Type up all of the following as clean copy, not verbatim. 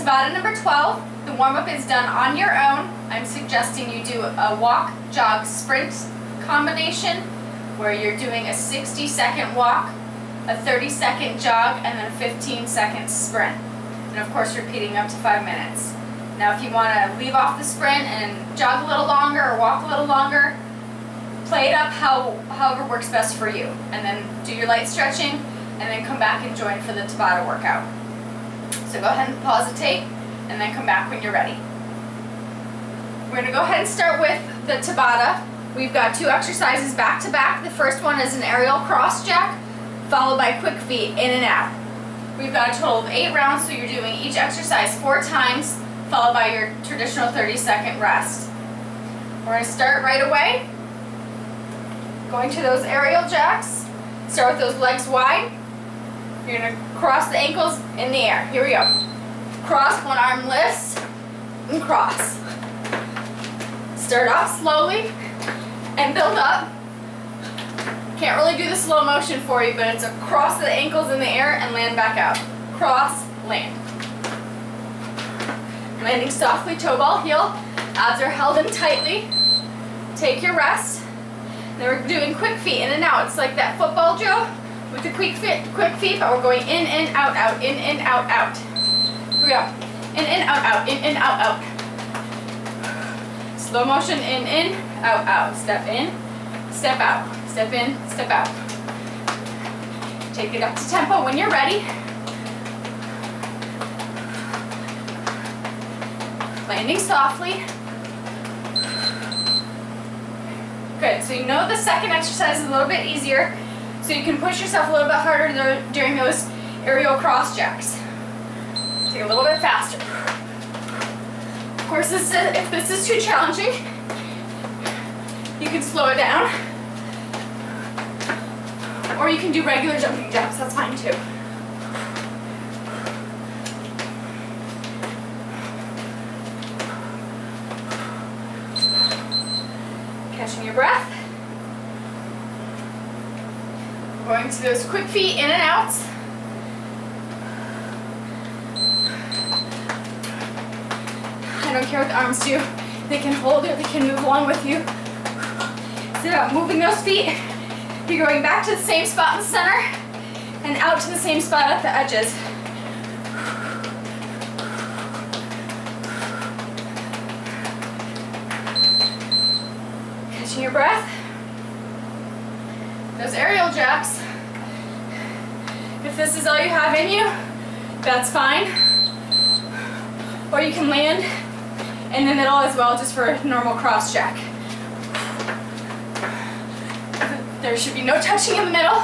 Tabata number 12. The warm-up is done on your own. I'm suggesting you do a walk, jog, sprint combination where you're doing a 60-second walk, a 30-second jog, and then a 15-second sprint. And of course repeating up to 5 minutes. Now if you want to leave off the sprint and jog a little longer or walk a little longer, play it up however works best for you. And then do your light stretching and then come back and join for the Tabata workout. So go ahead and pause the tape and then come back when you're ready. We're going to go ahead and start with the Tabata. We've got 2 exercises back to back. The first one is an aerial cross jack followed by quick feet in and out. We've got a total of 8 rounds, so you're doing each exercise 4 times followed by your traditional 30-second rest. We're going to start right away. Going to those aerial jacks. Start with those legs wide. You're going to cross the ankles in the air. Here we go. Cross, one arm lifts, and cross. Start off slowly and build up. Can't really do the slow motion for you, but it's a cross the ankles in the air and land back out. Cross, land. Landing softly, toe ball, heel. Abs are held in tightly. Take your rest. Then we're doing quick feet in and out. It's like that football drill with the quick feet, but we're going in and out, out, in and out, out. Here we go. In and out, out, in and out, out. Slow motion, in, out, out. Step in, step out. Step in, step out. Take it up to tempo when you're ready. Landing softly. Good, so you know the second exercise is a little bit easier, so you can push yourself a little bit harder during those aerial cross jacks. Take it a little bit faster. Of course, if this is too challenging, you can slow it down. Or you can do regular jumping jacks, that's fine too. Catching your breath. Going to those quick feet in and outs. I don't care what the arms do. They can hold it, they can move along with you. It's about moving those feet. You're going back to the same spot in the center and out to the same spot at the edges. Catching your breath. Those aerial jacks, if this is all you have in you, that's fine. Or you can land in the middle as well, just for a normal cross jack. There should be no touching in the middle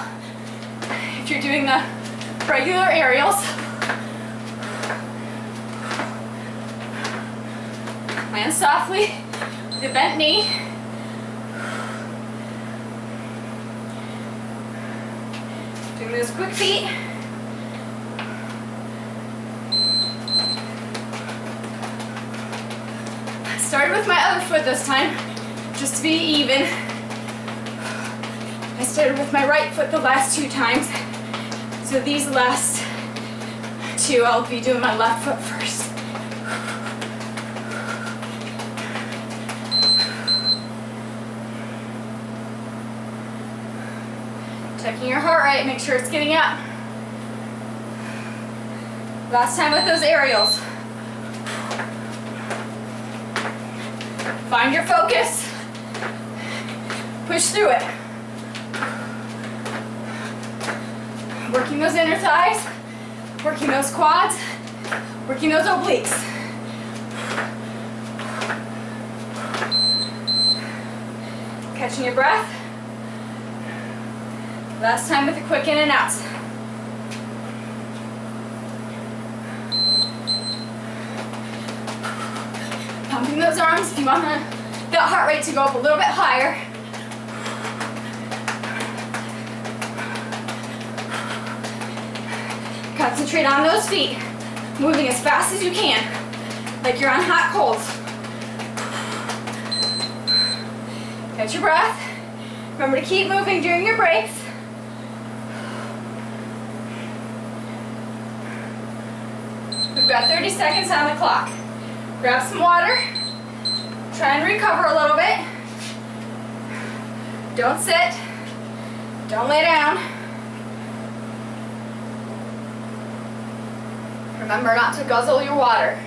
if you're doing the regular aerials. Land softly with a bent knee. Doing those quick feet. Started with my other foot this time, just to be even. I started with my right foot the last 2 times, so these last 2 I'll be doing my left foot first. Checking your heart rate, make sure it's getting up. Last time with those aerials. Find your focus. Push through it. Working those inner thighs, working those quads, working those obliques. Catching your breath. Last time with the quick in and outs. Pumping those arms if you want that heart rate to go up a little bit higher. Concentrate on those feet, moving as fast as you can, like you're on hot coals. Catch your breath. Remember to keep moving during your breaks. We've got 30 seconds on the clock. Grab some water. Try and recover a little bit. Don't sit. Don't lay down. Remember not to guzzle your water.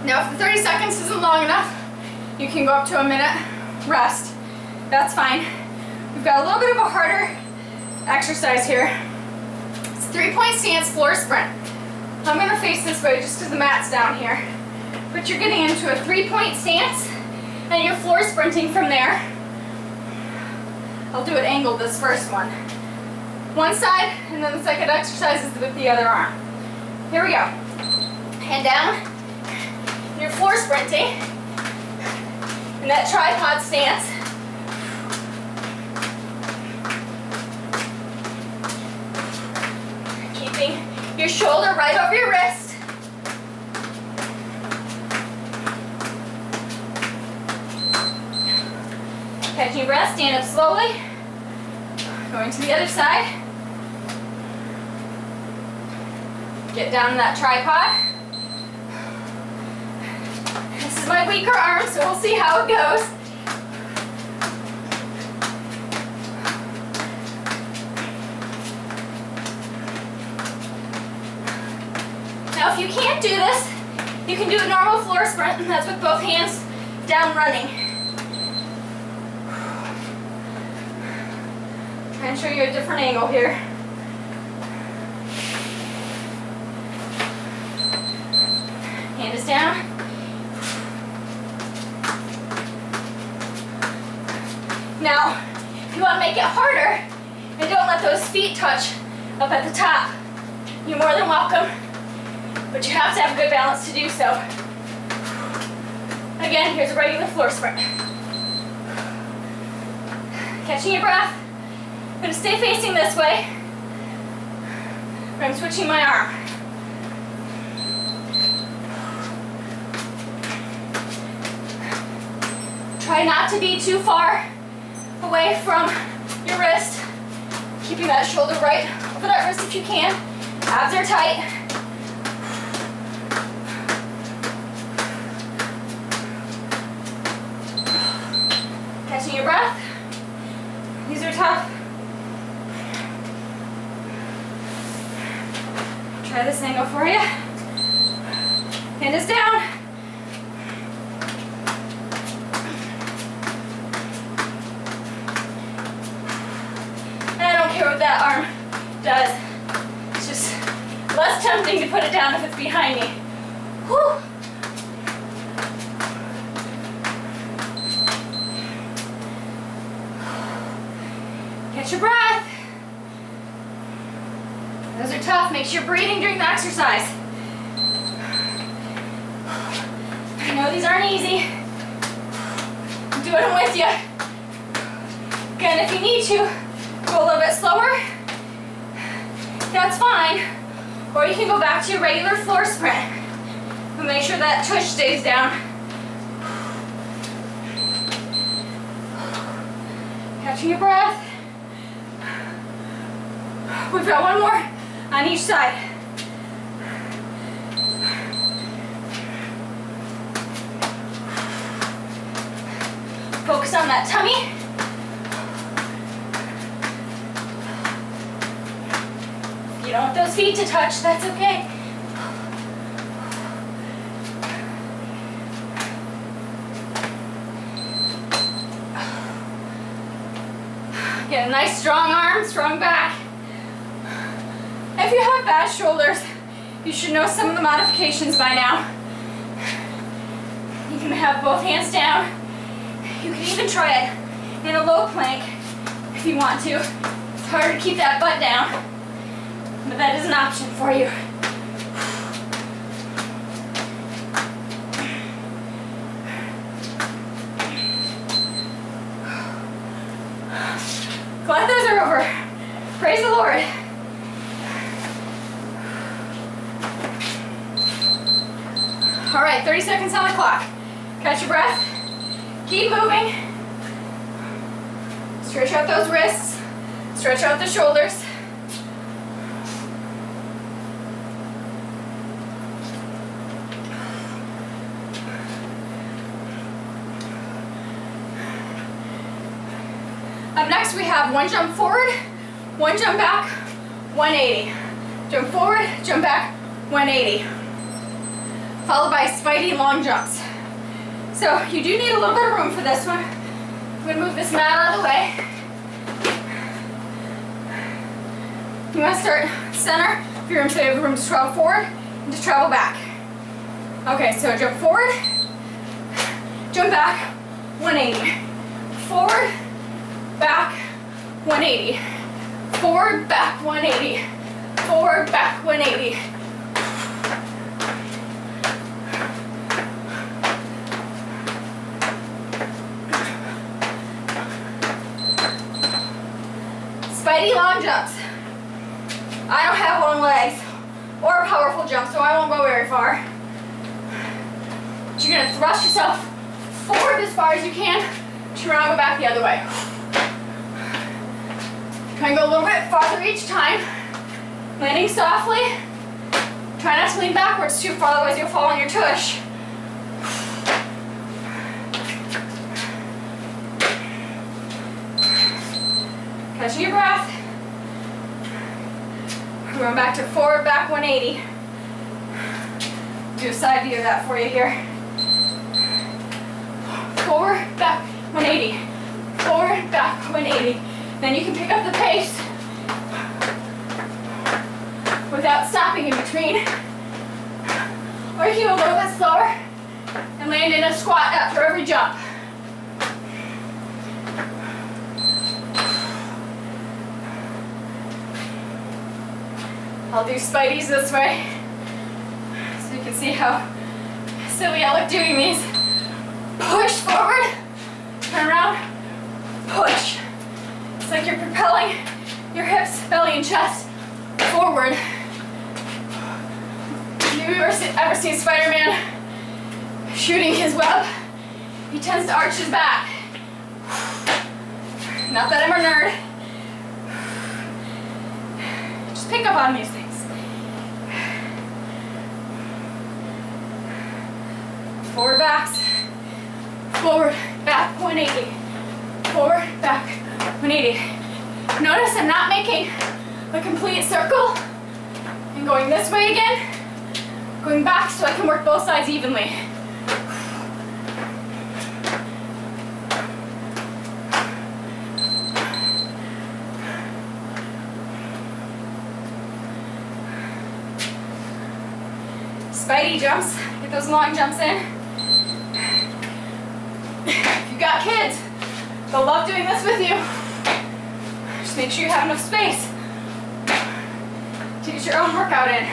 Now, if the 30 seconds isn't long enough, you can go up to a minute, rest. That's fine. We've got a little bit of a harder exercise here. It's 3-point stance floor sprint. I'm gonna face this way just because the mat's down here. But you're getting into a 3-point stance and you're floor sprinting from there. I'll do it angled, this first one. One side, and then the second exercise is with the other arm. Here we go. Hand down. You're floor sprinting in that tripod stance. Keeping your shoulder right over your wrist. Catching your breath, stand up slowly. Going to the other side. Get down to that tripod. This is my weaker arm, so we'll see how it goes. Now, if you can't do this, you can do a normal floor sprint, and that's with both hands down running. Try and show you a different angle here. Hand is down. Now, if you want to make it harder, and don't let those feet touch up at the top, you're more than welcome, but you have to have good balance to do so. Again, here's a regular floor sprint. Catching your breath. I'm going to stay facing this way, but I'm switching my arm. Try not to be too far away from your wrist. Keeping that shoulder right over that wrist if you can. Abs are tight. Catching your breath. These are tough. Try this angle for you. Hand is down. What that arm does. It's just less tempting to put it down if it's behind me. Whew. Catch your breath. Those are tough. Make sure you're breathing during the exercise. I know these aren't easy. I'm doing them with you. Again, if you need to, go a little bit slower, that's fine. Or you can go back to your regular floor sprint. But make sure that tush stays down. Catching your breath. We've got one more on each side. Focus on that tummy. You don't want those feet to touch, that's okay. Get a nice strong arm, strong back. If you have bad shoulders, you should know some of the modifications by now. You can have both hands down. You can even try it in a low plank if you want to. It's harder to keep that butt down, but that is an option for you. Glad those are over. Praise the Lord. All right, 30 seconds on the clock. Catch your breath. Keep moving. Stretch out those wrists. Stretch out the shoulders. Up next we have one jump forward, one jump back, 180. Jump forward, jump back, 180. Followed by Spidey long jumps. So you do need a little bit of room for this one. I'm going to move this mat out of the way. You want to start center. If you're in favor of room to travel forward and to travel back. Okay, so jump forward, jump back, 180. Forward, back, 180. Forward, back, 180. Forward, back, 180. Spidey long jumps. I don't have long legs or a powerful jump, so I won't go very far. But you're gonna thrust yourself forward as far as you can. Turn around, go back the other way. Try and go a little bit farther each time. Landing softly. Try not to lean backwards too far, otherwise you'll fall on your tush. Catching your breath. We're going back to forward, back 180. Do a side view of that for you here. Forward, back 180. Forward, back 180. Then you can pick up the pace without stopping in between. Or you can go a little bit slower and land in a squat after every jump. I'll do Spideys this way so you can see how silly I look doing these. Push forward, turn around, push. It's like you're propelling your hips, belly, and chest forward. If you've ever seen Spider-Man shooting his web, he tends to arch his back. Not that I'm a nerd. Just pick up on these things. Forward backs, forward, back, 180. Forward, back, 180. Notice I'm not making a complete circle and going this way again, going back so I can work both sides evenly. Spidey jumps, get those long jumps in. If you've got kids, they'll love doing this with you. Just make sure you have enough space to get your own workout in.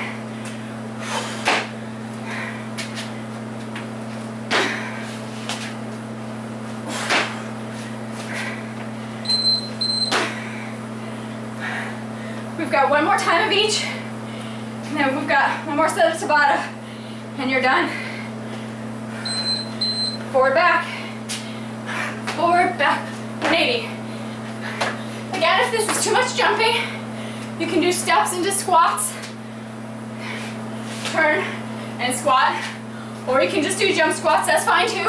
We've got one more time of each, and then we've got one more set of Tabata, and you're done. Forward, back, 180. Again, if this is too much jumping, you can do steps into squats, turn and squat, or you can just do jump squats, that's fine too.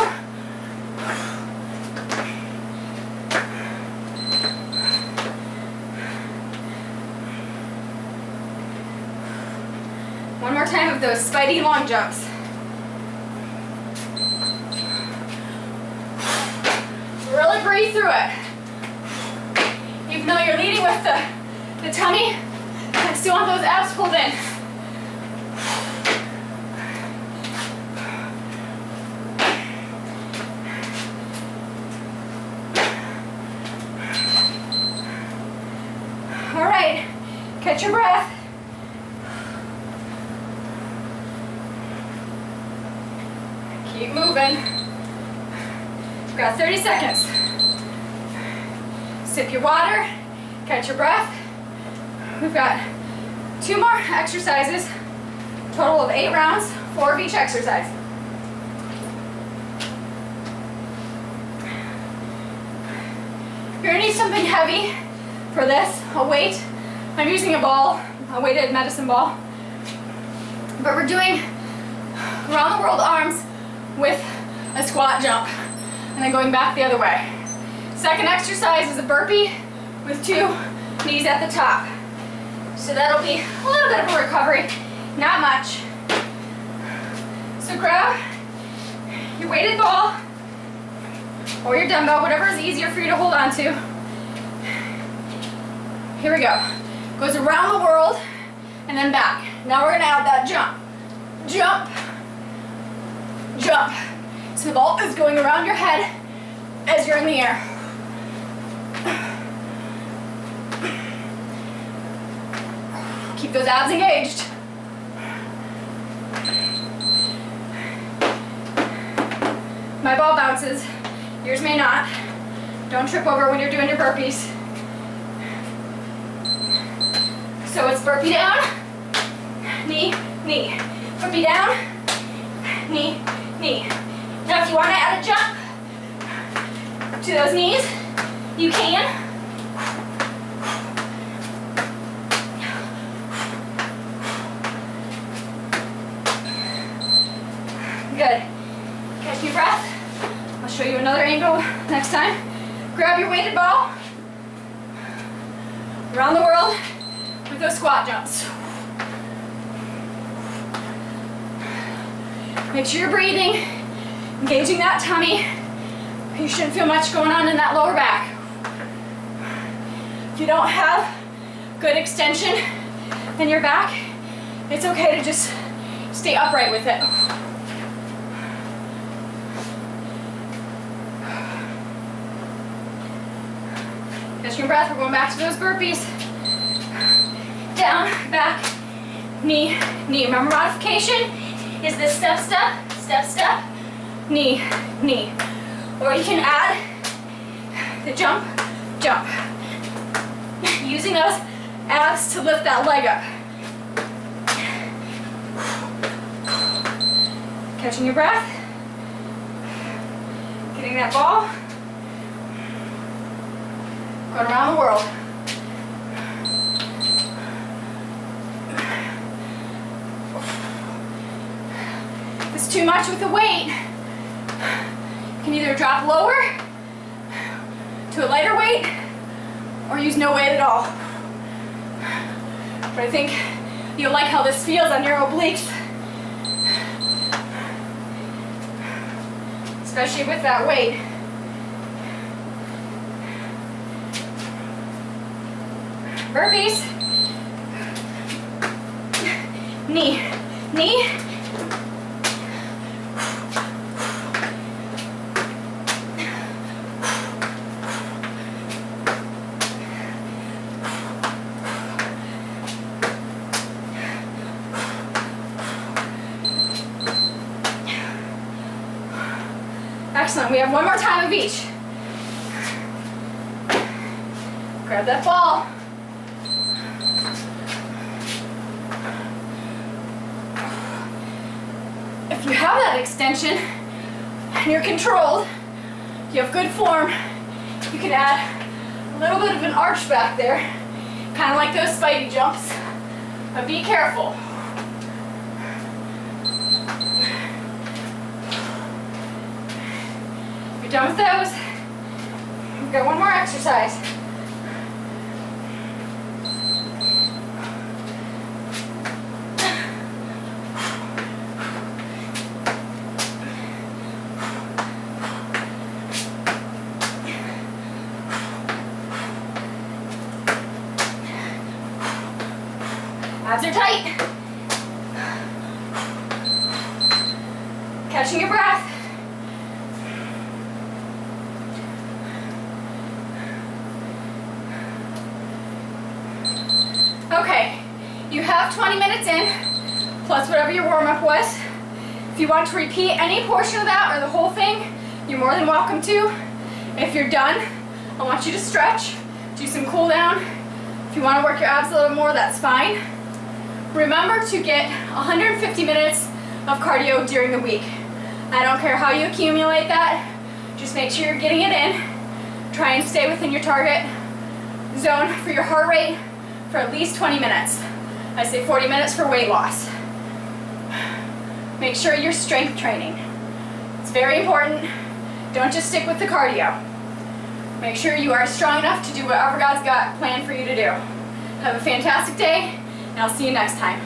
One more time of those Spidey long jumps. Really breathe through it. Even though you're leading with the tummy, I still want those abs pulled in. All right, catch your breath. Keep moving. We've got 30 seconds. Sip your water, catch your breath. We've got 2 more exercises, total of 8 rounds, 4 of each exercise. You're gonna need something heavy For this, a weight, I'm using a ball, a weighted medicine ball. But we're doing around the world arms with a squat jump and then going back the other way. Second exercise is a burpee with 2 knees at the top. So that'll be a little bit of a recovery, not much. So grab your weighted ball or your dumbbell, whatever is easier for you to hold on to. Here we go. Goes around the world and then back. Now we're gonna add that jump. Jump, jump. So the ball is going around your head as you're in the air. Keep those abs engaged. My ball bounces, yours may not. Don't trip over when you're doing your burpees. So it's burpee down, knee, knee. Burpee down, knee, knee. Now if you want to add a jump to those knees, you can. Good. Catch your breath. I'll show you another angle next time. Grab your weighted ball. Around the world with those squat jumps. Make sure you're breathing, engaging that tummy. You shouldn't feel much going on in that lower back. If you don't have good extension in your back, it's okay to just stay upright with it. Catch your breath, we're going back to those burpees. Down, back, knee, knee. Remember, modification is this step, step, step, step, knee, knee. Or you can add the jump, jump. Using those abs to lift that leg up. Catching your breath. Getting that ball. Going around the world. If it's too much with the weight, you can either drop lower to a lighter weight or use no weight at all. But I think you'll like how this feels on your obliques, especially with that weight. Burpees. Knee, knee. Excellent, we have one more time of each. Grab that ball. If you have that extension and you're controlled, you have good form, you can add a little bit of an arch back there, kind of like those Spidey jumps, but be careful. If you're done with those, we've got one more exercise. Abs are tight. Catching your breath. Okay, you have 20 minutes in, plus whatever your warm-up was. If you want to repeat any portion of that or the whole thing, you're more than welcome to. If you're done, I want you to stretch, do some cool down. If you want to work your abs a little more, that's fine. Remember to get 150 minutes of cardio during the week. I don't care how you accumulate that, just make sure you're getting it in. Try and stay within your target zone for your heart rate for at least 20 minutes. I say 40 minutes for weight loss. Make sure you're strength training. It's very important. Don't just stick with the cardio. Make sure you are strong enough to do whatever God's got planned for you to do. Have a fantastic day, and I'll see you next time.